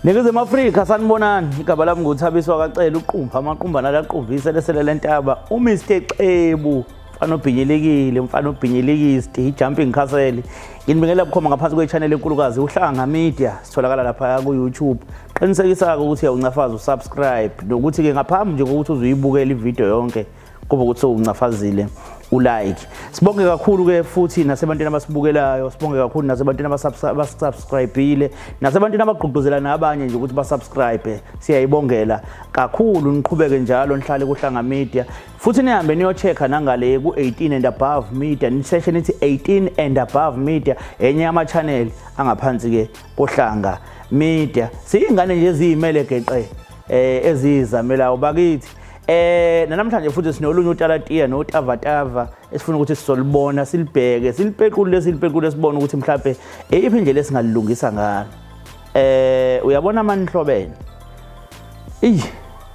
Ningizimu Afrika sanibonani igaba lami nguthabiswa kacela uqumba amaqumba nalaquvise lesele lentaba uMr Xebu mfana obhinyelekile mfana obhinyelekiste ijumping castle nginibingelela bukhoma ngaphansi kwechannel enkulukazi uhlanga media sitholakala lapha ku YouTube qinisekisa ukuthi uyawuncafaza usubscribe nokuthi ke ngaphambi nje ukuthi uzuyibukela ivideo yonke kuba ukuthi uncafazile ulike. Sibonge kakhulu ke futhi nasebantwini abasibukelayo, sibonge kakhulu nasebantwini abasubscribeile, nasebantwini abagqugquzela nabanye nje ukuthi basubscribe. Siyayibongela kakhulu, niqhubeke njalo nihlale kuhlanga media. Futhi nihambe niyochecka nangale ku 18 and above media, ni session ithi 18 and above media enye ama channel angaphansi ke kohlanga media. Siyingane nje ezimele geqe ezizamela ubakithi. Namhlanje futhi sinolunye uTalatiya noTavatava esifuna ukuthi sisolibona silibheke silipequle sibone ukuthi mhlawumbe iphi indlela esingalungisa ngayo. Uyabona manihlobene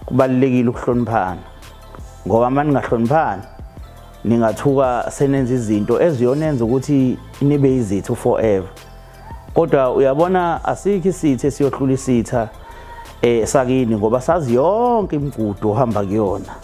kubalekile ukuhloniphana ngoba manje ngahloniphana ningathuka senenza izinto eziyonenza ukuthi nibe izithu forever. Kodwa uyabona asikho isithe siyohlula isitha sakini ngoba sazi yonke imigudu ohamba kuyona.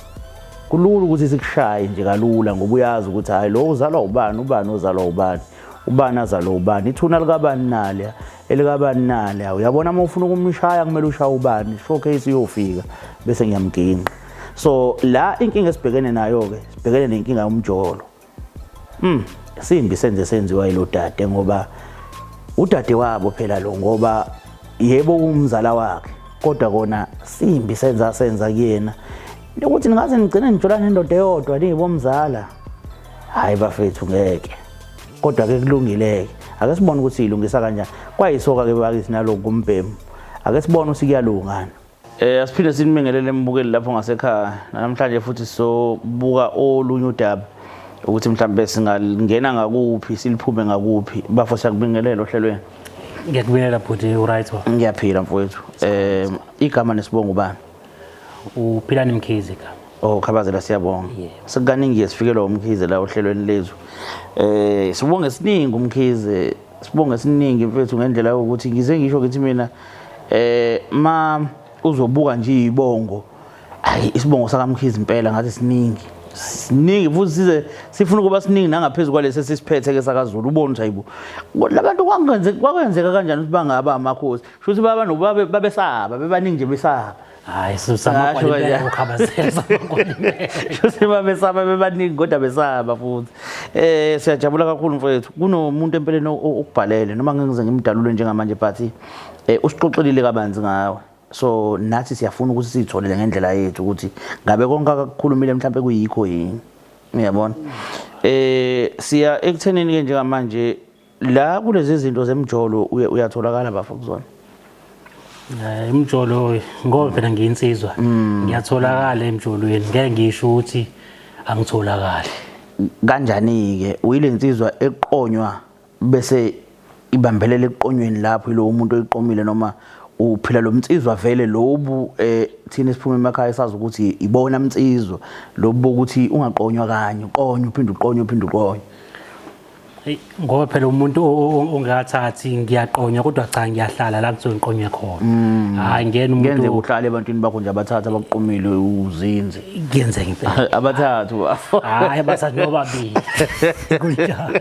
Kulula ukuthi sikushaye nje kalula ngoba uyazi ukuthi hayi lo uzalwa ubani, ubani uzalwa ubani, ubani azalwa ubani, ithuna likabani nale elikabani nale. Uyabona uma ufuna ukumshaya kumele ushaya ubani, showcase iyofika bese ngiyamginqa. So la inkinga esibhekene nayo ke sibhekene nenkinga yomjolo. Simbi senziwa yilo dade ngoba udade wabo phela lo ngoba yebo umzala wakhe kodwa kona simbi senza kuyena ukuthi ningaze nigcine nijolana indoda eyodwa niyibomzala. Hayi bafethu ngeke, kodwa ke kulungileke ake sibone ukuthi ilungisa kanjani. Kwayisoka ke bakithi naloko kumbhemu ake sibone ukuthi kuyalungana. Asiphinde sinibingelele embukeli lapho ngasekhaya namhlanje futhi sobuka olunye udaba ukuthi mhlambe singangena ngakuphi siliphume ngakuphi. Bafo siyakubingelela ohlelweni. Ngiyakubingelela bhuti uright wa. Ngiyaphila mfowethu. Igama nesibongo ubani? Uphilani Mkhize ka. Oh Khabazela siyabonga. Sekukaningi sifikele uMkhize la ohlelweni lezo. Sibonge siningi uMkhize, sibonge siningi mfethu ngendlela ukuthi ngize ngisho ukuthi mina ma uzobuka nje ibongo hayi isibongo saka Mkhize impela ngathi siningi futhi size sifuna kuba siningi nangaphezulu kwalesi sisiphethe ke sakaZulu ubone ukuthi hayibo labantu kwenzeka kanjani ukuthi bangaba amakhosi futhi baba nobabe babesaba bebaningi nje besaba. Hayi sisamakwalipela ukhabazela samakwalipela futhi babesaba bebaningi kodwa besaba futhi. Siyajabula kakhulu mfowethu kunomuntu empeleni okubhalele noma ngize ngimdalule njengamanje but usixoxelile kabanzi ngawe. So nathi siyafuna ukuthi sitholele ngendlela yethu ukuthi ngabe konke akakhulumile mhlawumbe kuyikho yini. Uyabona? Siya ekuthenini ke njengamanje la kulezi zinto zemjolo uyatholakala bafo kuzona. Imjolo ngoba phela ngiyinsizwa ngiyatholakala emjolweni ngeke ngisho ukuthi angitholakala. Kanjani ke uyile insizwa eqonywa bese ibambelela eqonyweni lapho lo umuntu oyiqomile noma uphila lo mtsizwa vele lobu thina siphuma emakhaya sazi ukuthi ibona mtsizwa lobu ukuthi ungaqonywa kanye uqonywe uphinde uqonywe. Ngoba phela umuntu ongathathi ngiyaqonywa kodwa cha ngiyahlala la kuthi ngiqonywe khona. Hayi ngene umuntu ngenze uhlale ebantwini bakho nje abathatha abakuqomile uzinze kuyenzeka impela abathathu. Hayi abathathu nobabili kunjalo.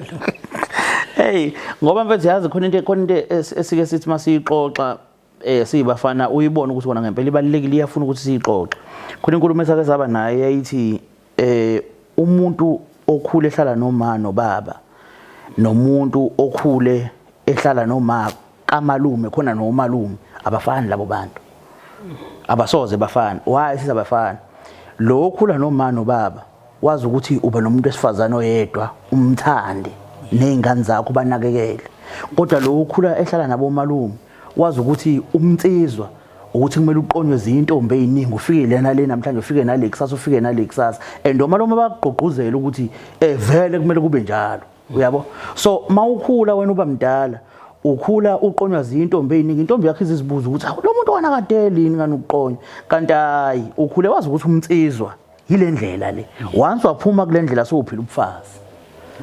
Hey ngoba mfethu yazi khona into esike sithi masiyixoxa sibafana uyibona ukuthi wona ngempela ibalekile iyafuna ukuthi siyixoxe. Khona inkulumo esake saba naye yayithi umuntu okhule ehlala noma nobaba nomuntu okhule ehlala noma kamalume khona nomalume abafani labo bantu. Abasoze bafana. Why sisabafana? Lo okhula noma nobaba wazi ukuthi uba nomuntu esifazana oyedwa umthande nezingane zakho banakekele. Kodwa lo okhula ehlala nabo malume wazi ukuthi umtsizwa ukuthi kumele uqonywe izintombi eziningi ufike lena namhlanje ufike nale kusasa ufike nale kusasa and omalume bayagqugquzela ukuthi vele kumele kube njalo. Uyabo? So mawukhula wena uba mdala ukhula uqonywa izintombi eziningi intombi yakho izibuza ukuthi lo muntu wana kadelini ngani uqonywa kanti hayi ukhule wazi ukuthi umtsizwa yile ndlela le once waphuma kule ndlela sophila ubufazi.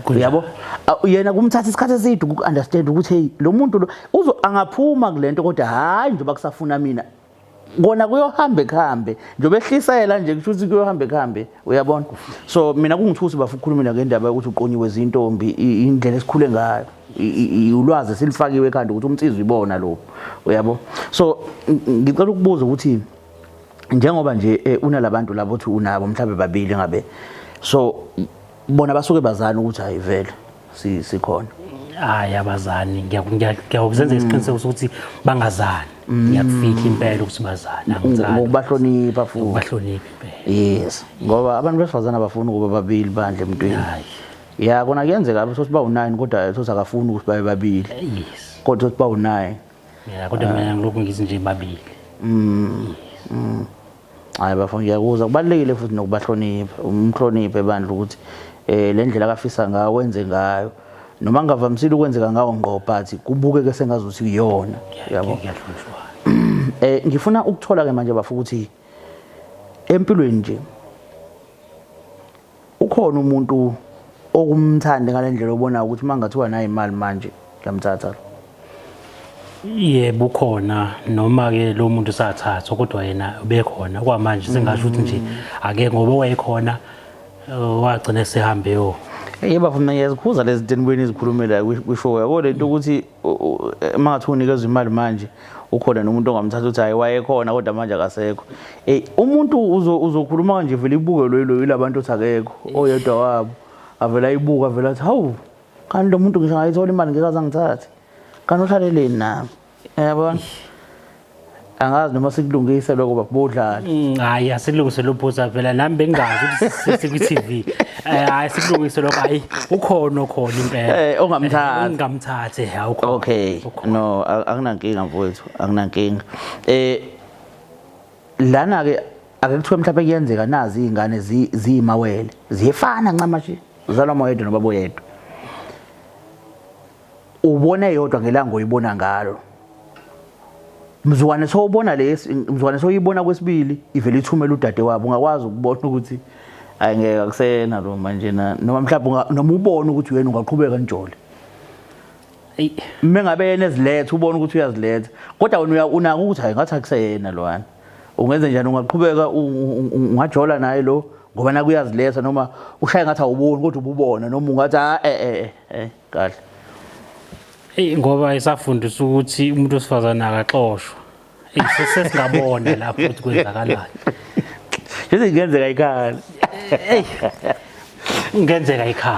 Uyabo? Yena kumthatha isikhathi eside uku-understand ukuthi hey lo muntu lo angaphuma kulento kodwa hayi njengoba kusafuna mina. Kona kuyohamba ekhambe njengoba ehlisela nje kusho ukuthi kuyohamba ekhambe uyabona. So mina kungithusi bafuna ukukhuluma ngendaba ukuthi uqonyiwe izintombi indlela esikhule ngayo. Ulwazi silifakiwe ekhanda ukuthi umtsizwa ibona lo uyabo. So ngicela ukubuza ukuthi njengoba nje unalabantu labo uthi unabo mhlawumbe babili ngabe so bona basuke bazana ukuthi hayi vele sikhona hayi abazani ngiyakuzenza isiqiniseko sokuthi bangazani ngiyakufika impela ukuthi bazana ngokubahlonipha futhi bahlonipha impela yes ngoba abantu besifazana bafuna ukuba babili bandle emntwini ya kona kuyenzeka ukuthi ba u9 kodwa sothi akafuni ukuthi babe babili yes kodwa sothi ba u9 ya kodwa mina ngilokhu ngithi nje babili hayi bafuna ngiyakuzwa kubalekile futhi nokubahlonipha umhloniphe bandle ukuthi le ndlela akafisa ngayo wenze ngayo noma ngavamisile ukwenzeka ngawo ngqo but kubukeke sengazuthi iyona yabo ngifuna ukuthola ke manje bafuka ukuthi empilweni nje ukhona umuntu okumthanda ngalendlela obona ukuthi mangathiwa nayo imali manje ngiyamthatha yebo ukhona noma ke lo muntu sathatha kodwa yena ubekhona kwamanje sengasho ukuthi nje ake ngoba wayekhona wagcina sehambe yo yebo bafuna ngiyazikhuza lezi zinto ezikhulumela kwishow yabo lento ukuthi mangathi unikezwe imali manje ukhona nomuntu ongamthatha uthi hayi wayekhona kodwa manje akasekho umuntu uzokhuluma kanje vele ibuke lo yilabantu othi akekho oyedwa wabo avela ibuka vela athi hawu kanti lo muntu ngisho ngayithola imali ngeke ngithathe kanti uhlaleleni nami yabona angazi noma sikulungise lokho babodlala hayi asilungise lo phosa vela nami bengazi ukuthi siku TV hayi sikulungise lokho hayi ukhona impela ongamthathe awukho okay no akunankinga mfowethu akunankinga lana ke ake kuthiwe mhlawumbe kuyenzeka nazi izingane ziyimawele ziyefana ncamashi uzalwa moyedwa nobaba oyedwa ubone yodwa ngelanga oyibona ngalo mzukwane sowubona mzukwane soyibona kwesibili ivele ithumela udade wabo ungakwazi ukubona ukuthi ayengeke akusena lo manje noma mhlawumbe noma ubone ukuthi wena ungaqhubeka njole mengabe yena eziletha ubone ukuthi uyaziletha kodwa wena unaka ukuthi hayi ngathi akuseyena lwana ungenze njani ungaqhubeka ungajola naye lo ngoba naku uyaziletha noma ushaye ngathi awuboni kodwa ububona noma ungathi kahle ngoba isafundisa ukuthi umuntu osifazana akaxoshwa sesingabona lapho ukuthi kwenzakalani Yithi ngenzeka ekhaya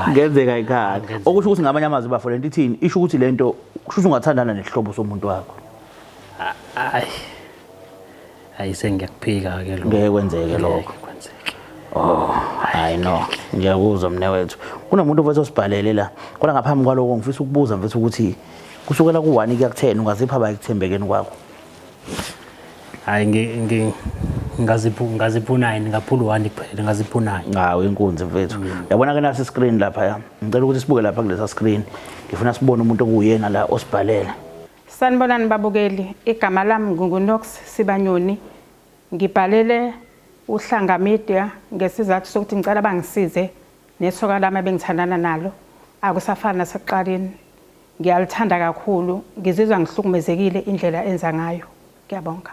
ngenzeka ekhaya okusho ukuthi ngamanye amazwi bafo lento ithini isho ukuthi lento kusho ukuthi ungathandana nesihlobo somuntu wakho hayi sengiyakuphika ke lo ngeke kwenzeke lokho hayi no ngiyakuzwa mne wethu kunomuntu mfethu osibhalele la kodwa ngaphambi kwaloko ngifisa ukubuza mfethu ukuthi kusukela ku1 kuya ku10 ungazipha abayikuthembekeni kwakho hayi ngaziphu 9 ngaphula 1 kuphela ngaziphu 9 hawo inkunzi mfethu yabona ke nasi screen lapha ya ngicela ukuthi sibuke lapha kulesa screen ngifuna sibone umuntu okuyena la osibhalela sanibonani babukeli igama lami nguNox Sibanyoni ngibhalele uhlanga media ngesizathu sokuthi ngicela bangisize nesoka lami ebengithandana nalo akusafana nasekuqaleni ngiyalithanda kakhulu ngizizwa ngihlukumezekile indlela enza ngayo ngiyabonga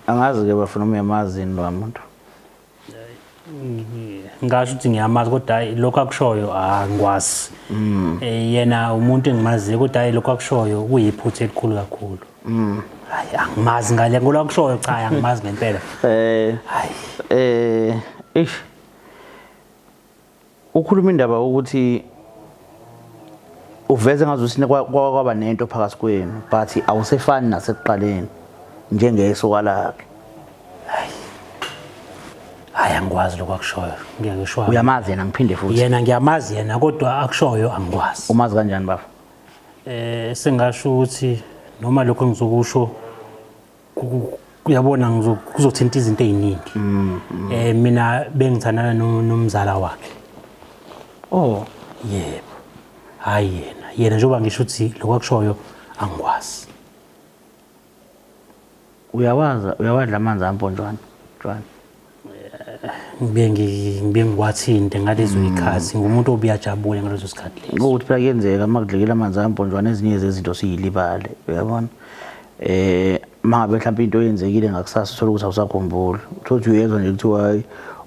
angazi ke bafuna uyamazini lo muntu ngasho ukuthi ngiyamazi kodwa lokho akushoyo angikwazi yena umuntu engimaziyo kodwa lokho akushoyo kuyiphutha elikhulu kakhulu hayi angimazi ngale ngolakushoyo cha angimazi ngempela hayi ukhuluma indaba ukuthi uveze ngazuthi kwaba nento phakathi kwenu but awusefani nasekuqaleni njengesoka lakhe hayi angikwazi lokho akushoyo ngiyakishwa uyamazi yena ngiphinde futhi yena ngiyamazi yena kodwa akushoyo angikwazi umazi kanjani bafo sengasho ukuthi noma lokho ngizokusho uyabona ngizothinta izinto eziningi mina bengithandana nomzala wakhe yebo hayi yena njengoba ngisho ukuthi lokho akushoyo angikwazi uyawadla amanzi amponjwana ngibe ngikwathinte ngalezo ikhathi ngumuntu obiyajabule ngalezo sikhathi lezo. Ukuthi phela kuyenzeka makudlekile amanzi amponjwana ezinye zezinto siyilibale uyabona. Mangabe mhlawumbe into yenzekile ngakusasa uthola ukuthi awusakhumbuli. Uthothi uyezwa nje kuthiwa hayi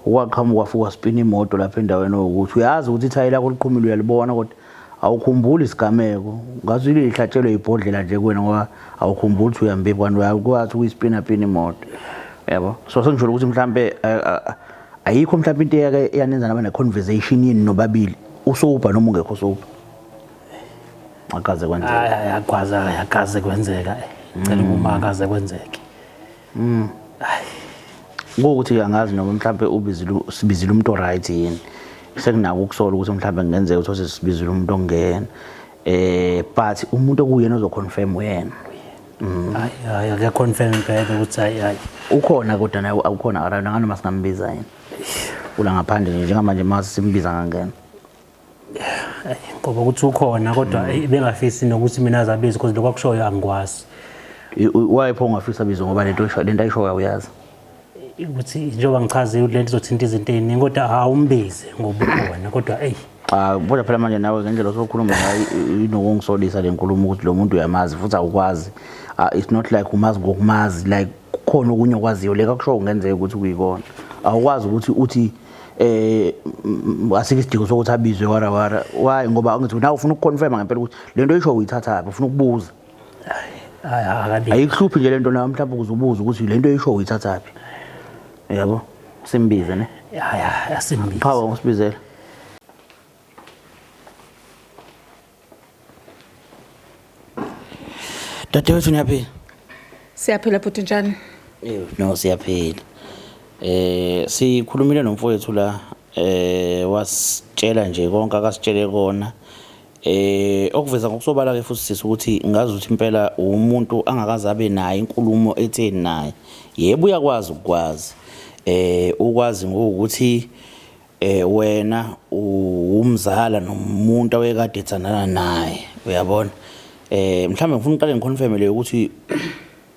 ukwaqhamuka wafuka spin imoto lapha endaweni ukuthi uyazi ukuthi ithayi lakho liqhumile uyalibona kodwa awukhumbuli isigameko. Ngathi lihlatshelwe ibhodlela nje kuwena ngoba awukhumbuli ukuthi uyambe kanti uyakwazi ukuyispina pina imoto. Yabo. So sengisho ukuthi mhlambe ayikho mhlawumbe into eyanenza naba ne conversation yini nobabili usoba noma ungekho soba. Akaze kwenzeka. Akaze kwenzeka. Ngicela uma akaze kwenzeke. Ngokuthi angazi noma mhlambe sibizile umuntu right yini. Sekunako ukusola ukuthi mhlambe kungenzeka ukuthi sibizile umuntu ongena. But umuntu okuyena ozoconfirm uyena. Hayi ake confirm phela ukuthi hayi ukhona kodwa naye awukhona around ngani masingambiza yini. Ula ngaphandle nje njengamanje mase simbiza ngangena. Ngoba ukuthi ukhona kodwa bengafisi nokuthi mina azabiza because lokho akushoyo angikwazi. Why pho ungafisa bizo ngoba lento ayishoya uyazi. Ukuthi njengoba ngichazile ukuthi lento izothinta izinto eziningi kodwa awumbize ngoba ukhona kodwa kodwa phela manje nawe ngendlela osokhuluma ngayo inokungisolisa lenkulumo ukuthi lo muntu uyamazi futhi awukwazi. It's not like umazi ngokumazi like kukhona okunye okwaziyo leka kusho ungenzeka ukuthi kuyikona. Awukwazi ukuthi uthi asike isidingo sokuthi abizwe wara why ngoba ngithi nawe ufuna ukuconfirm ngempela ukuthi lento ayisho uyithatha apha ufuna ukubuza. Ayikuhluphi nje lento nawe mhlawumbe ukuzubuza ukuthi lento ayisho uyithatha apha. Yabo simbize ne. Asimbize. Cha usibizela. Dadewethu niyaphila? Siyaphila futhi njani? No siyaphila. Sikhulumile nomfowethu la wasitshela nje konke akasitshele kona. Okuveza ngokusobala ke futhi sisi ukuthi ngazi ukuthi impela umuntu angakaze abe naye inkulumo etheni naye. Yebo uyakwazi ukwazi. Ukwazi ngokuthi wena umzala nomuntu awekade ethandana naye uyabona. Mhlambe ngifuna uqale ngiconfirm le ukuthi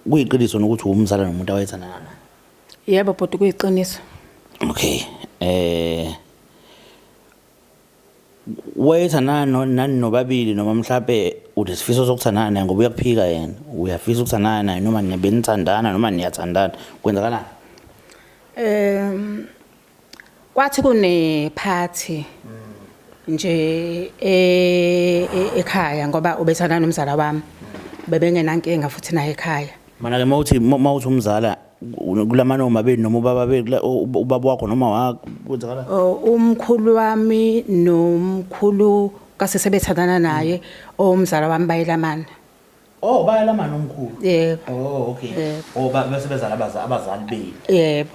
kuyiqiniso nokuthi umzala nomuntu awethandana naye. Yebo bhuti kuyiqiniso. Okay. Wayethandana nani nobabili noma mhlambe unesifiso sokuthandana naye ngoba uyakuphika yena. Uyafisa ukuthandana naye noma nibenithandana noma niyathandana kwenzakalani? Kwathi kune party nje ekhaya ngoba ubethana nomzala wami bebengenankinga futhi naye ekhaya. Mana ke mawuthi umzala kulamano mabili noma ubaba beli ubaba wakho noma wakho kwenzakala? Umkhulu wami nomkhulu kasesebethandana naye omzala wami bayelamana. Bayelamana omkhulu. Yebo. Okay. Bese bezala abazali beli. Yebo.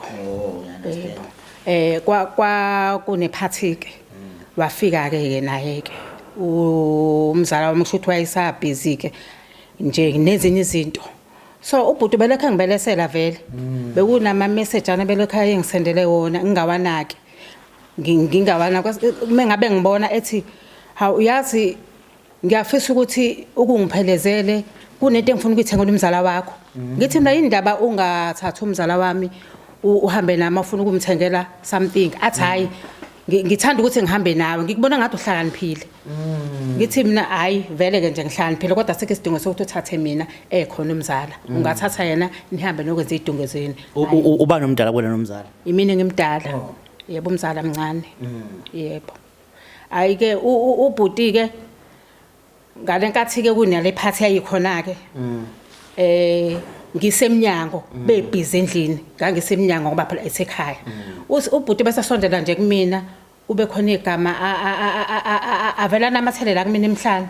Understand. Kwa kune party ke wafika ke naye ke umzala wami kusho ukuthi wayesabhizi ke nje nezinye izinto. So ubhuti belekhe ngibelesela vele. Bekunama message ana belekhe ayengisendele wona ngingawanaki. Ngingawana mengabe ngibona ethi ha uyazi ngiyafisa ukuthi ukungiphelezele kunento engifuna ukuyithengela umzala wakho. Ngithi mina indaba ungathatha umzala wami uhambe nami afuna ukumthengela something athi hayi ngithanda ukuthi ngihambe nawe ngikubona ngathi uhlakaniphile. Ngithi mina hayi vele ke nje ngihlakaniphile kodwa sike isidingo sokuthi uthathe mina ekhona umzala ungathatha yena nihambe nokwenza idingo zeni. Uba nomdala kwena nomzala? Imini ngimdala. Yebo umzala mncane. Yebo. Ayike ubhuti ke ngalenkathi ke kunale party ayikhona ke. Ngisemnyango bebhizi endlini ngangisemnyango ngoba phela esekhaya. Ubhuti besasondela nje kumina ube khona igama avela namathelela kumina emhlanje.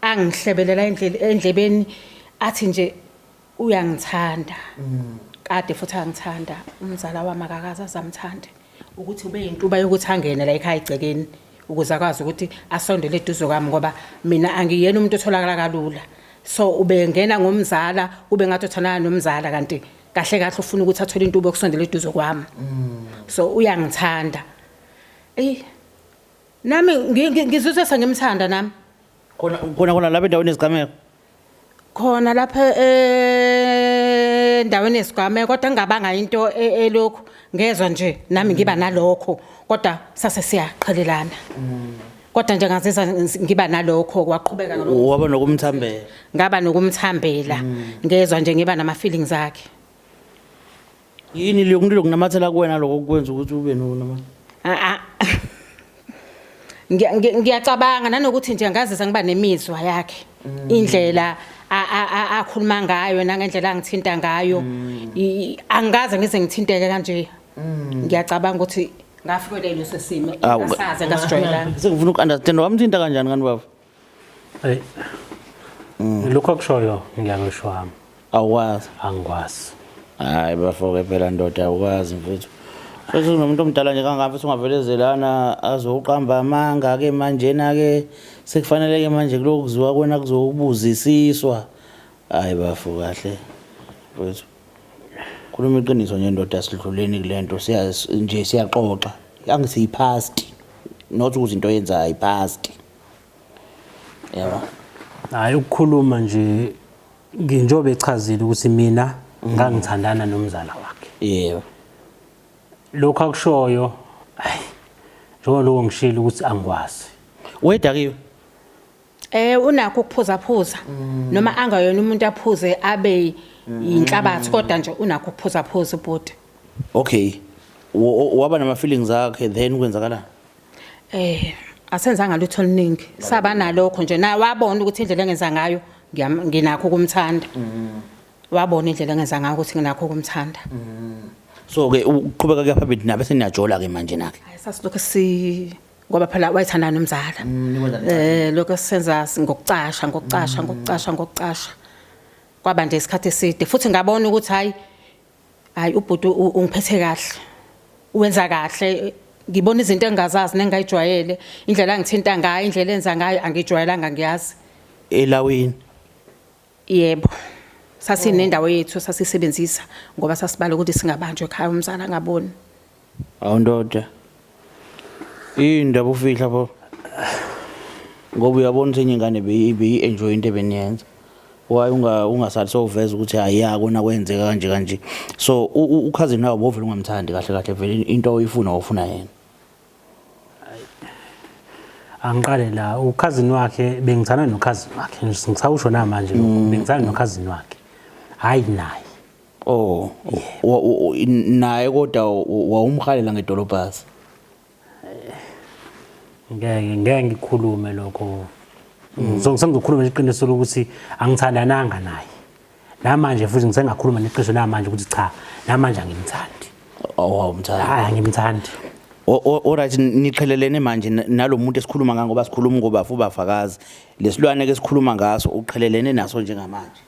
Angihlebelela endlebeni athi nje uyangithanda. Kade futhi angithanda umzala wami akakaza zamthande ukuthi ube yintuba yokuthi angene la ekhaya igcekeni ukuze akwazi ukuthi asondele eduze kwami ngoba mina angiyena umuntu otholakala kalula. So ubengena ngomzala ube ngathi uthandana nomzala kanti kahle kahle ufuna ukuthi athole intubo yokusondela eduze kwami. So uyangithanda. Nami ngizizwe sengimthanda nami. Khona lapha endaweni ezigameko. Khona lapha endaweni yesigwame kodwa ngingabanga into elokhu ngezwe nje nami ngiba nalokho kodwa sase siyaqhelelana kodwa nje ngazizwa ngiba nalokho kwaqhubeka ngalokho waba nokumthambela ngaba nokumthambela ngezwe nje ngiba nama feelings akhe yini leyo kunamathela kuwena lokho kwenza ukuthi ube noma ngiyacabanga nanokuthi nje ngazisa ngiba nemizwa yakhe indlela akhuluma ngayo nangendlela angithinta ngayo angaze ngize ngithinteke kanje ngiyacabanga ukuthi ngafikelele leso simo ngasaze ngasijwayelana sengifuna ukunderstand wamthinta kanjani kanti baba hey lokho akushoyo ngiyakusho wami awukwazi angikwazi hayi bafoke phela ndoda awukwazi mfethu futhi unomuntu omdala nje kangapha usungavelezelana azoqamba amanga ke manje na ke sekufanele ke manje kulokuziwa kwena kuzokubuzisiswa hayi bafo kahle mfethu khuluma iqiniso nje ndoda sidluleni kulento nje siyaxoxa angisi past not ukuthi into yenza ayipast yabo hayi ukukhuluma nje nginjobe echazile ukuthi mina ngangithandana nomzala wakhe yebo lokho akushoyo hayi njalo ngishilo ukuthi angikwazi weda kiyo unakho ukuphuza noma angayona umuntu aphuze abe inhlabathi kodwa nje unakho ukuphuza ubhuti okay waba nama feelings akhe then kwenzakala asenzanga lutho oluningi saba nalokho nje na wabona ukuthi indlela engenza ngayo nginakho ukumthanda wabona indlela engenza ngayo ukuthi nginakho ukumthanda so ke uqhubeka ke phambili nabe seniyajola ke manje nakhe sasilokho ngoba phela wayithanda nomzala lokho senza ngokucasha kwaba nje isikhathi eside futhi ngabona ukuthi hayi ubhuti ungiphethe kahle uwenza kahle ngibona izinto engazazi nengayijwayele indlela angithinta ngayo indlela enza ngayo angijwayelanga ngiyazi elawini yebo sasinendawo yethu sasisebenzisa ngoba sasibala ukuthi singabanjwe ekhaya umzala ngaboni awundoda indaba ufihla pho ngoba uyabona ukuthi ingane beyi enjoy into ebeniyenza why ungasali soveza ukuthi ayakona kwenzeka kanje so ukhazini nawo bovela ungamthandi kahle vele into oyifuna ufuna yena angiqale la ukhazini wakhe bengithana nokhazini wakhe ngisawusho namanje lokho bengithana nokhazini wakhe hayi naye naye kodwa wawumhalela ngedolobhasi ngeke ngikhulume lokho ngizokhuluma iqiniso lokuthi angithandananga naye namanje futhi ngisengakhuluma neqiniso namanje ukuthi cha namanje angimthandi awumthandi hayi angimthandi alright niqhelelene manje nalomuntu esikhuluma ngako ngoba sikhuluma ngobafu bafakazi lesilwane ke sikhuluma ngaso uqhelelene naso njengamanje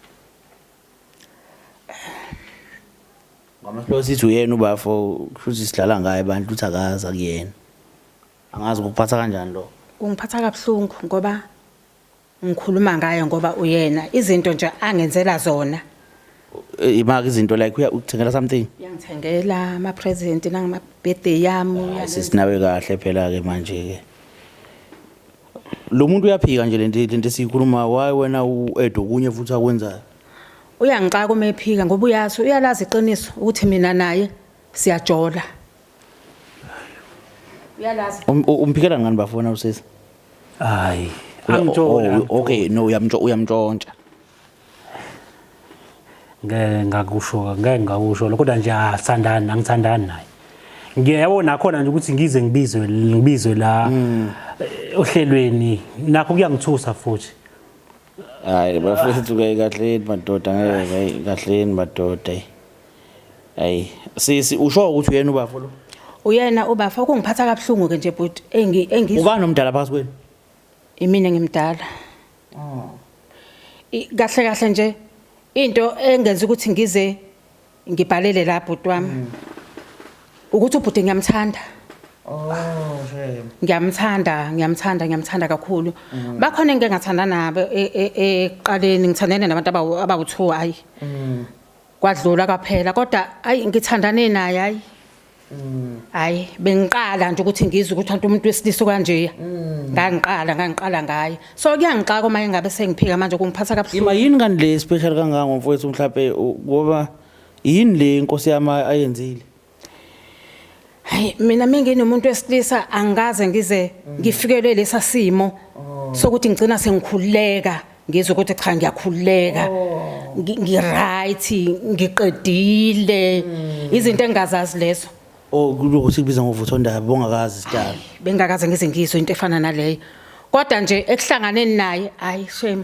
ngamasilo sithi uyena ubafo futhi sidlala ngaye abantu uthi akaza kuyena angazi ukuphatha kanjani lo ungiphatha kabuhlungu ngoba ngikhuluma ngaye ngoba uyena izinto nje angenzela zona imaki izinto like ukuthengela something uyangithengela ama present nangama birthday yami sisinawe kahle phela ke manje ke lo muntu uyaphika nje lento esikhuluma why wena uEdo kunye futhi akwenzayo uyangixaka uma ephika ngoba uyalazi iqiniso ukuthi mina naye siyajola uyalazi umphikela ngani bafona usisi hayi okay no uyamntshontsha ngeke ngakusho kodwa nje asandana angithandani naye ngiyabona khona nje ukuthi ngize ngibizwe la ohlelweni nakho kuyangithusa futhi hayi bafethu ke kahleni madoda ngeke kahleni madoda hayi sisi usho ukuthi uyena ubafo lo uyena ubafo kungiphatha kabuhlungu ke nje but ubani omdala phakathi kwenu imina ngimdala kahle nje into engenza ukuthi ngize ngibhalele la bhuti wami ukuthi ubhuti ngiyamthanda ngiyamthanda kakhulu bakhona engeke ngathanda nabo eqaleni ngithandene nabantu abawu2 hayi kwadlula kwaphela kodwa hayi ngithandane naye hayi bengiqala nje ukuthi ngizwe ukuthi umuntu wesilisa kanje ngangiqala ngaye so kuyangixaka uma engabe sengiphika manje kungiphatha kabuhlungu yini kanti le special kangaka mfowethu mhlawumbe ngoba yini le inkosi yami ayenzile? Hayi mina menginomuntu wesilisa angaze ngize ngifikelele lesa simo sokuthi ngicina sengikhuleka ngizwe ukuthi cha ngiyakhuleka ngiright ngiqedile izinto engazazi lezo. Oh kuloko sikubiza ngovuthondaba bongakazi sidala. Bengakaze ngize ngizwe into efana naleyo. Kodwa nje ekuhlanganeni naye hayi shame.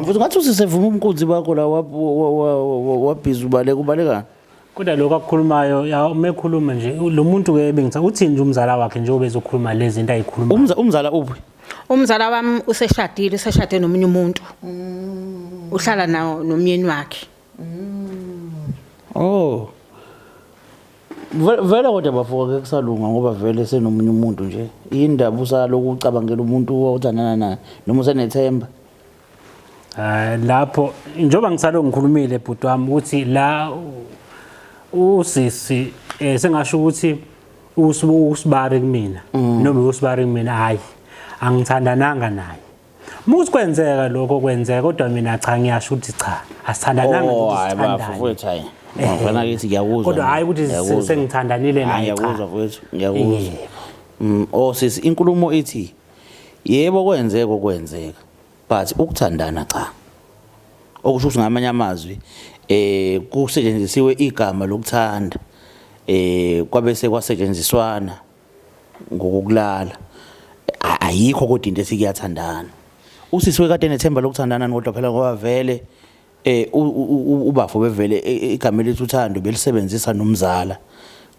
Mfuthu ngathi usisevuma umnkunzi bakho la wabhiza ubalekani? Kodwa lokho akukhulumayo umekhuluma nje lo muntu ke bengitha uthini nje umzala wakhe njengoba ezokhuluma lezi zinto ayikhuluma. Umzala uphi? Umzala wami useshade nomunye umuntu. Uhlala nawo nomyeni wakhe. Oh. Vele kodwa bafoka kusalunga ngoba vele senomunye umuntu nje. Indaba usaloku ucabangela umuntu owuthandana naye noma usenethemba. Lapho njoba ngisalo ngikhulumile bhuti wami ukuthi la usisi sengasho ukuthi usibari kumina noma usibari kumina hayi angithandananga naye. Musikwenzeka lokho kwenzeka kodwa mina cha ngiyasho ukuthi cha asithandananga ukuthi sithandane. Ngifana ngithi ngiyakuzwa. Kodwa hayi ukuthi sengithandanile naye cha. Ngiyakuzwa mfowethu, ngiyakuzwa. Sisi inkulumo ithi yebo kwenzeka but ukuthandana cha. Okusho ukuthi ngamanye amazwi kusetshenzisiwe igama lokuthanda kwabese kwasetshenziswana ngokukulala ayikho kodwa into ethi kuyathandana. Usisiwe kade nethemba lokuthandana kodwa phela ngoba vele ubafo bevele igama elithi uthando belisebenzisa nomzala.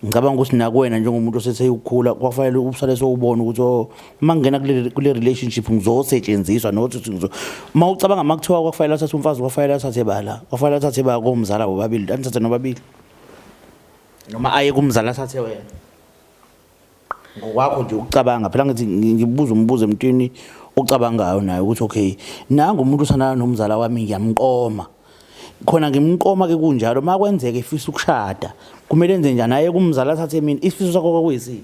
Ngicabanga ukuthi nakuwena njengomuntu osethe ukukhula kwafanele ubusale sowubona ukuthi mangena kule relationship ngizosetshenziswa nokuthi mawucabanga makuthiwa kwafanele athathe umfazi kwafanele athathe bala kwafanele athathe ba komzala bobabili anithathe nobabili noma aye kumzala athathe wena ngokwakho nje ukucabanga phela ngithi ngibuza umbuzo emntwini ocabangayo naye ukuthi okay nanga umuntu usana nomzala wami ngiyamqoma khona ngimqoma ke kunjalo makwenzeka efisa ukushada kumele enze njani aye kumzala athathe mina isifiso sakho kwakuyisiphi?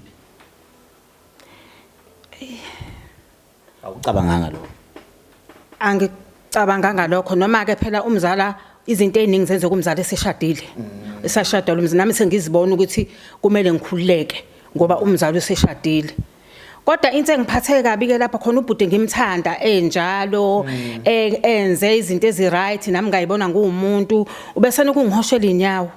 Awucabanganga lokho? Angicabanganga lokho noma ke phela umzala izinto eziningi zenze kumzala eseshadile. Esashadala umzala nami sengizibona ukuthi kumele ngikhululeke ngoba umzala useshadile. Kodwa into engiphathe kabi ke lapha khona ubhuti ngimthanda enjalo enze izinto eziright nami ngayibona ngumuntu ubesana ukungihoshela inyawo.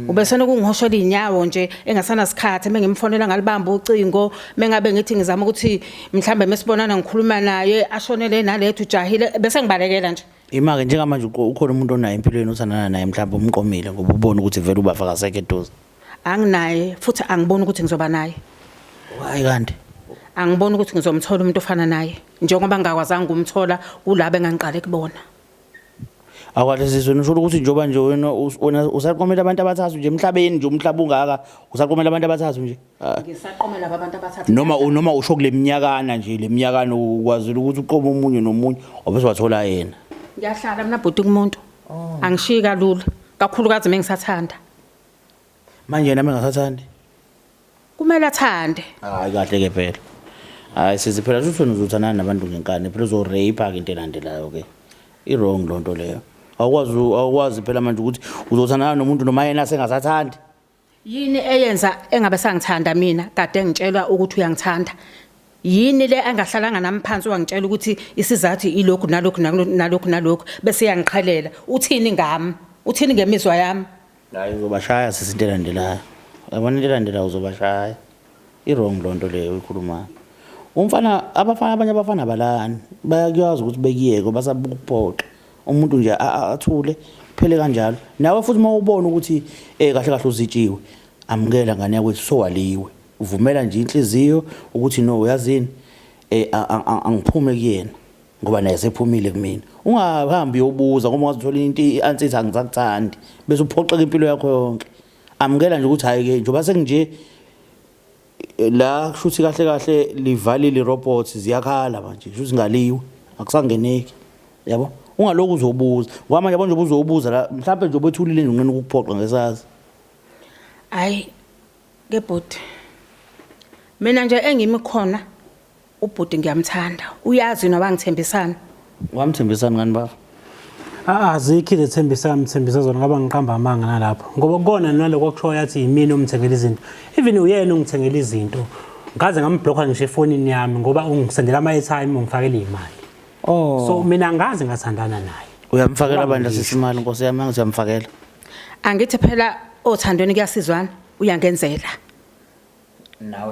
Ubesana ukungihoshela inyawo nje engasana sikhathi mengimfonela ngalibamba ucingo mengabe ngithi ngizama ukuthi mhlambe mesibonana ngikhuluma naye ashonele nalethu ujahile bese ngibalekela nje. Imake njengamanje ukhona umuntu onayo empilweni othandana naye mhlawumbe umqomile ngoba ubona ukuthi vele ubafaka seke eduze. Anginaye futhi angiboni ukuthi ngizoba naye. Hayi kanti angiboni ukuthi ngizomthola umuntu ofana naye njengoba ngakwazanga umthola kulabo engangiqale kubona. Akwathi siswena usho ukuthi njoba nje wena usaqomela abantu abathathu nje emhlabeni nje umhlaba ungaka usaqomela abantu abathathu nje. Ngisaqomela abantu abathathu. Noma usho kule minyakana nje le minyakana ukwazile ukuthi uqoma umunye nomunye obese wathola yena. Ngiyahlala mina bhuti kumuntu. Angishiyi kalula kakhulukazi mengisathanda. Manje nami ngasathandi. Kumele athande. Hayi kahle ke phela. Hayi sizi phela uthona uzothandana nabantu ngenkani phela uzo rape ke into elandelayo ke. I-wrong lonto leyo. Awukwazi phela manje ukuthi uzothandana nomuntu noma yena sengasathandi. Yini eyenza engabe sangithanda mina kade ngitshelwa ukuthi uyangithanda? Yini le angahlalanga nami phansi wangitshela ukuthi isizathu ilokhu nalokhu bese yangiqhalela. Uthini ngami? Uthini ngemizwa yami? Hayi uzobashaya sisinto elandelayo. Yabona into elandelayo uzobashaya. I-wrong lonto leyo ikhuluma. Abanye abafana balani bayakuyazi ukuthi bekiyeke basabuka ukuphoqa. Umuntu nje athule phele kanjalo. Nawe futhi mawubona ukuthi kahle uzitshiwe amukela ngane yakwethu sowaliwe. Uvumela nje inhliziyo ukuthi no uyazini angiphume kuyena ngoba naye sephumile kumina. Ungahambi uyobuza ngoba ungazithola into ansithi angisakuthandi bese uphoxeka impilo yakho yonke. Amukela nje ukuthi hayi ke njoba senginje la kushuthi kahle livalile robots ziyakhala manje kusho singaliwe akusangeneki yabo ungaloku uzobuza ngoba manje yabo nje uzobuza la mhlawumbe nje obethulile nje unqena ukuphoqa ngesazi. Hayi ke bhuti mina nje engimi khona ubhuti ngiyamthanda uyazi noba ngithembisana. Wamthembisana ngani baba? Azikho izethembisa zona ngoba ngiqamba amanga nalapho. Ngoba kukona naloko kusho yathi yimini omthengela izinto. Even uyena ungithengela izinto. Ngaze ngambhlokha ngisho efonini yami ngoba ungisendela ama-airtime ungifakela imali. So mina ngaze ngathandana naye. Uyamfakela abantu asesimali Nkosi yami angithi uyamfakela. Angithi phela othandweni kuyasizwana uyangenzela.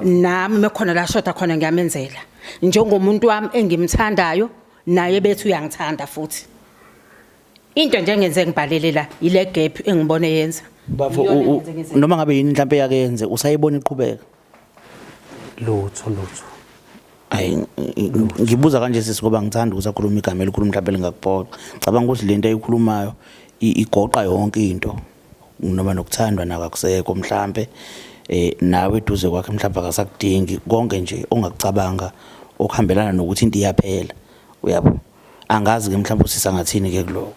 Nami mekhona la shoda khona ngiyamenzela. Njengomuntu wami engimthandayo naye bethu uyangithanda futhi. Into nje engenze ngibhalele la ile gap engibone yenza. Bafo noma ngabe yini mhlawumbe yakenze usayibona iqhubeka. Lutho. Hayi ngibuza kanje sisi ngoba ngithanda ukuthi akhuluma igama elikhulu mhlawumbe lingakuphoqa. Cabanga ukuthi lento ayikhulumayo igoqa yonke into. Noma nokuthandwa nakakusekho mhlawumbe nawe eduze kwakhe mhlawumbe akasakudingi konke nje ongakucabanga okuhambelana nokuthi into iyaphela. Uyabo? Angazi ke mhlawumbe usisa ngathini ke kuloko.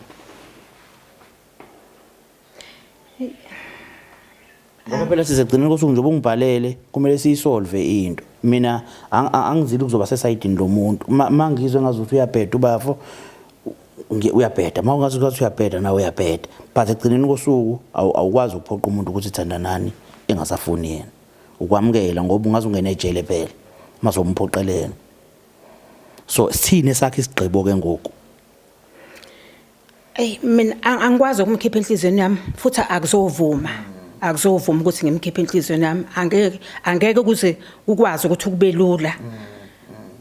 Ngoba phela sizegcina kosuku nje bongibhalele kumele siyisolve into. Mina angizili kuzoba sesayidini lomuntu. Mangizwe ngazuthi uyabheda ubafo uyabheda. Mawungazi ukuthi uyabheda nawe uyabheda. But egcineni kosuku awukwazi ukuphoqa umuntu ukuthi ithandanani engasafuni yena. Ukwamukela ngoba ungaze ungene ejele phela mazomphoqelela. So sithini sakhe isigqibo ke ngoku? Mina angikwazi ukumkhipha enhlizweni yami futhi akuzovuma ukuthi ngimkhiphe enhlizweni yami. Angeke kuze ukwazi ukuthi kube lula.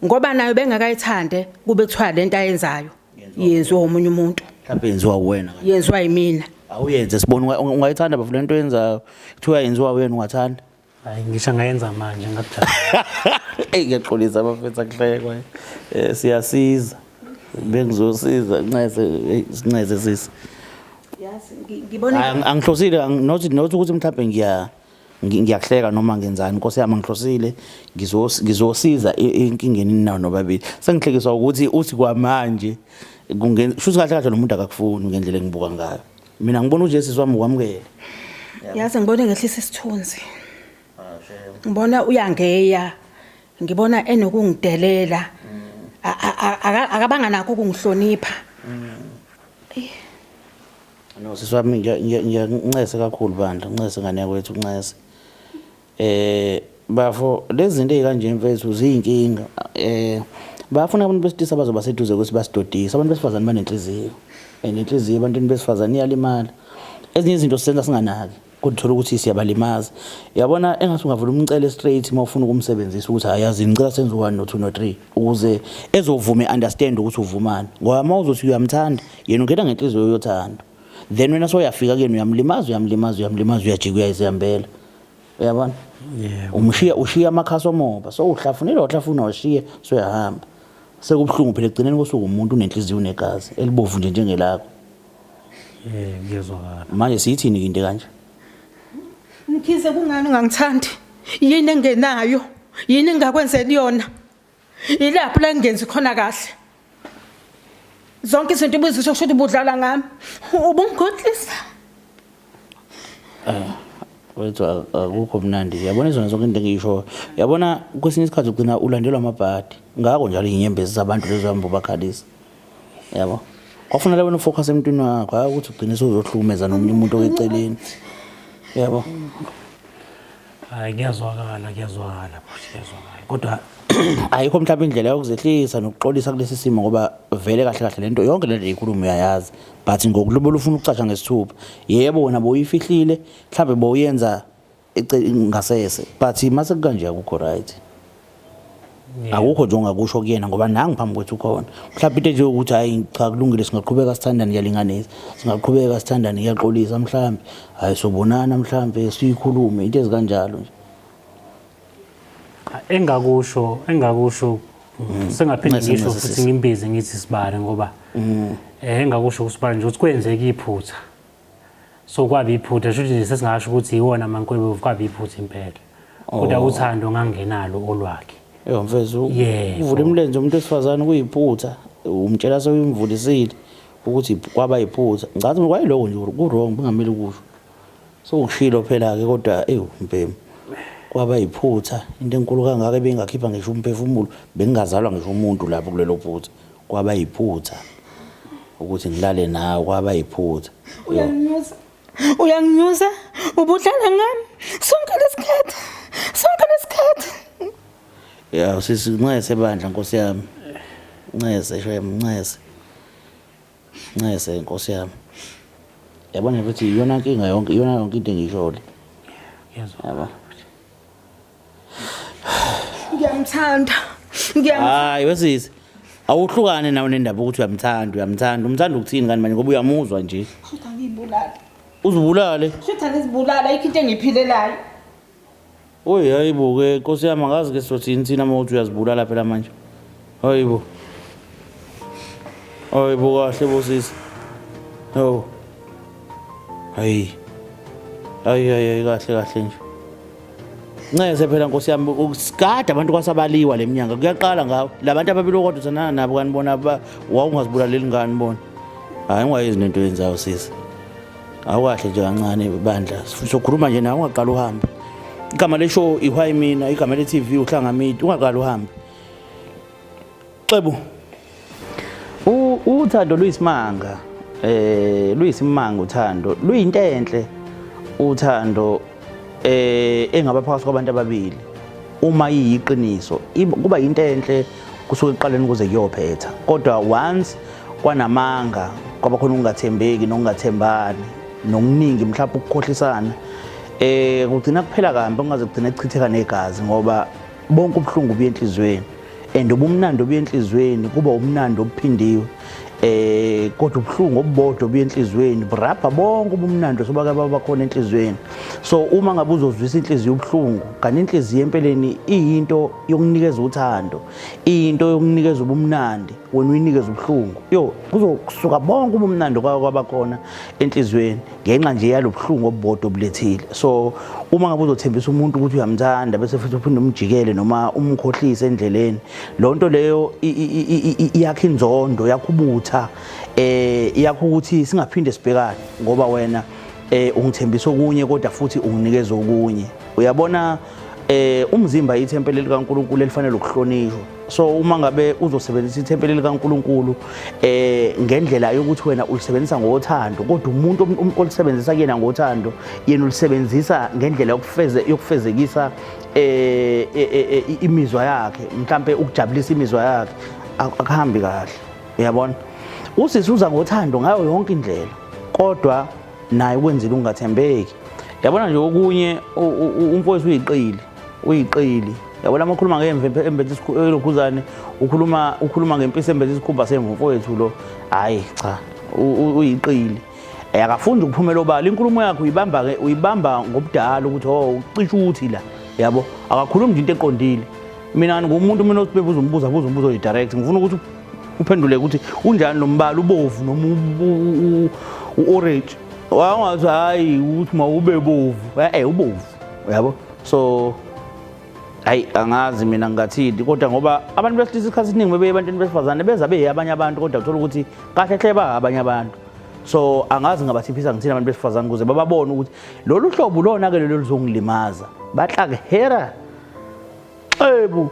Ngoba nayo bengakayithande kube kuthiwa lento ayenzayo yenziwa umunye umuntu. Mhlawumbe yenziwa wena kanje. Yenziwa yimina. Awuyenze sibona ungayithanda bafu lento yenzayo kuthiwa yenziwa wena ungathanda. Hayi ngisho ngayenza manje ngakuthanda. Ngiyaxolisa abafethu akuhlekwa. Siyasiza. Bengizosiza sinqeze sisi. Yazi ngibona angihlosile not ukuthi mhlawumbe ngiyahleka noma ngenzani Nkosi yami angihlosile ngizosiza inkingeni nawo nobabili. Sengihlekiswa ukuthi uthi kwamanje shuthi kahle nomuntu akakufuni ngendlela engibuka ngayo. Mina ngibona uJesu wami ukwamukela. Yazi ngibona ngehlisa isithunzi. Ngibona uyangeya. Ngibona enokungidelela. Akabanga nakho ukungihlonipha. No siswami ngiyancese kakhulu bandla ngincese ngane yakwethu uncese. Bafo lezi zinto ezikanje mfethu ziyinkinga. Bafuna abantu besilisa bazoba seduze ukuthi basidodise. Abantu besifazane banenhliziyo. Nenhliziyo abantweni besifazane iyalimala. Ezinye izinto sisenza singanaki. Kodwa ukuthi siyabalimaza. Yabona engathi ungavula umcele straight mawufuna ukumsebenzisa ukuthi ayazi ngicela senze 1 no 2 no 3 ukuze ezovume understand ukuthi uvumani. Ngoba mawuzothi uyamthanda yena ungena ngenhliziyo yothanda. Then wena soyafika kuyena uyamlimaza uyajika uyayizihambela. Uyabona? Yeah. Ushiya amakhasi omoba. So uhlafunela wahlafuna washiya so uyahamba. Sekubhlungu phela egcineni kosuku umuntu unenhliziyo unegazi elibovu nje njengelakho. Ngiyezwakala. Manje siyithini into kanje? Ngikhize kungani ungangithandi? Yini engenayo? Yini engakwenzeli yona? Ilapho la ngenzi khona kahle. Zonke izinto ubuzisho kusho ukuthi budlala ngami. Ubungigodlisa. Wethu akukho mnandi. Yabona izona zonke into engiyisho. Yabona kwesinye isikhathi ugcina ulandelwa amabhadi. Ngakho njalo inyembezi zabantu lezo hamba bakhalisa. Yabo. Kwafanele wena ufocus emntwini wakho hayi ukuthi ugcine uzohlukumeza nomunye umuntu okeceleni. Yabo. Hayi ngiyazwakala. Kodwa ayikho mhlawumbe indlela yokuzehlisa nokuxolisa kulesi simo ngoba vele kahle lento yonke lento ikhuluma uyayazi but ngokulobola ufuna ukucatsha ngesithupha yebo wona boyifihlile mhlawumbe boyenza ngasese but mase kanje akukho right. Akukho nje ongakusho kuyena ngoba nangi phambi kwethu khona mhlawumbe into nje ukuthi hayi cha kulungile singaqhubeka sithandane yalinganisa singaqhubeka sithandane yaxolisa mhlawumbe hayi sobonana mhlawumbe siyikhulume into ezikanjalo nje. Engakusho sengaphinde ngisho futhi ngimbize ngithi Sibale ngoba engakusho uSibale nje ukuthi kwenzeke iphutha so kwabe iphutha futhi sesingasho ukuthi iwona mankwebe kwabe iphutha impela kodwa uthando ngangenalo olwakhe mfethu uvula imlenze umuntu esifazane kuyiphutha umtshela sewimvulisile ukuthi kwaba iphutha ngathi kwayiloko nje ku wrong bengameli kusho so ukushilo phela ke kodwa mpembe kwaba iphutha into enkulu kangaka ebengakhipha ngisho umphefumulo bengingazalwa ngisho umuntu lapho kulelo phutha kwaba iphutha ukuthi ngilale nawe kwaba yiphutha. Uyanginyuza ubudlala ngami sonke lesikhathi. Ya sisi Ncese bandla Nkosi yami. Ncese shema Ncese Nkosi yami. Yabona ukuthi iyona inkinga yonke into engishole. Yaba. Ngiyamthanda. Hayi wesisi. Awuhlukane nawe nendaba ukuthi uyamthanda ukuthini kanti manje ngoba uyamuzwa nje. Shutha ngibulala. Uzibulale? Shutha ngizibulala ikho into engiphilelayo. Oy hayibo ke Nkosi yami angazi ke sothini thina mawuthi uyazibulala phela manje. Hayibo. Hayibo kahle bosisi. Oh. Hayi kahle nje. Ncese phela Nkosi yami ukusigada abantu kwasabaliwa leminyanga kuyaqala ngawo labantu ababili kodwa sana nabo kanibona wawungazibulaleli ngani bona. Hayi ungayizi nento yenzayo sisi. Awukahle nje kancane bandla sizokhuluma nje nawe ungaqala uhambe. Igama le show ihwayi mina igama le TV uhlanga mithi ungaqala uhambe. Xebo. Uthando luyisimanga. Luyisimanga uthando. Luyinto enhle uthando engaba phakathi kwabantu ababili. Uma iyiqiniso kuba into enhle kusuke eqaleni kuze kuyophetha. Kodwa once kwanamanga kwaba khona ungathembeki nokungathembani nokuningi mhlawumbe ukukhohlisana kugcina kuphela kambe ungaze kugcina echitheka negazi ngoba bonke ubhlungu buyenhlizweni and ubumnandi obuyenhlizweni kuba umnandi obuphindiwe kodwa ubhlungu obubodwa buyenhlizweni brabha bonke ubumnandi sobake babakhona enhlizweni. So uma ngabe uzozwisa inhliziyo ubhlungu kanti inhliziyo empeleni iyinto yokunikeza uthando, iyinto yokunikeza ubumnandi wena uyinikeza ubhlungu kuzokusuka bonke ubumnandi kwabakhona enhlizweni ngenxa nje yalobhlungu obubodwa obulethile. So uma ngabe uzothembisa umuntu ukuthi uyamthanda bese futhi uphinde umjikele noma umkhohlise endleleni lonto leyo iyakha inzondo yakho ubutha yakho ukuthi singaphinde sibhekane ngoba wena ungithembisa okunye kodwa futhi unginikeza okunye. Uyabona umzimba ithempeli likaNkuluNkulu elifanele ukuhlonishwa. So uma ngabe uzosebenzisa ithempeli likaNkuluNkulu ngendlela yokuthi wena ulisebenzisa ngothando kodwa umuntu olisebenzisa kuyena ngothando yena ulisebenzisa ngendlela yokufezekisa imizwa yakhe mhlambe ukujabulisa imizwa yakhe akuhambi kahle. Uyabona usisi uza ngothando ngayo yonke indlela kodwa naye ukwenzile ungathembeki. Yabona nje okunye umfowethu uyiqili yabona amakhuluma ngemve embethe isikhuzane ukhuluma ngempisi embethe isikhumba semvu mfowethu lo hayi cha uyiqili akafundi ukuphumela obala inkulumo yakho uyibamba ngobudala ukuthi ucisha uthi la yabo akakhulumi nje into eqondile. Mina ngumuntu mina osebebuza umbuzo oyidirect ngifuna ukuthi uphendule ukuthi unjani lombala ubovu noma uorange wangathi hayi uthi mawube bovu ubovu yabo. So hayi angazi mina ngathini kodwa ngoba abantu besilisa isikhathi esiningi bebe ebantwini besifazane beza abanye abantu kodwa uthola ukuthi kahle hle ba abanye abantu. So angazi ngabathiphisa ngithina abantu besifazane kuze bababone ukuthi lolu hlobo lona ke lelo lizongilimaza bahlaka hera xebu.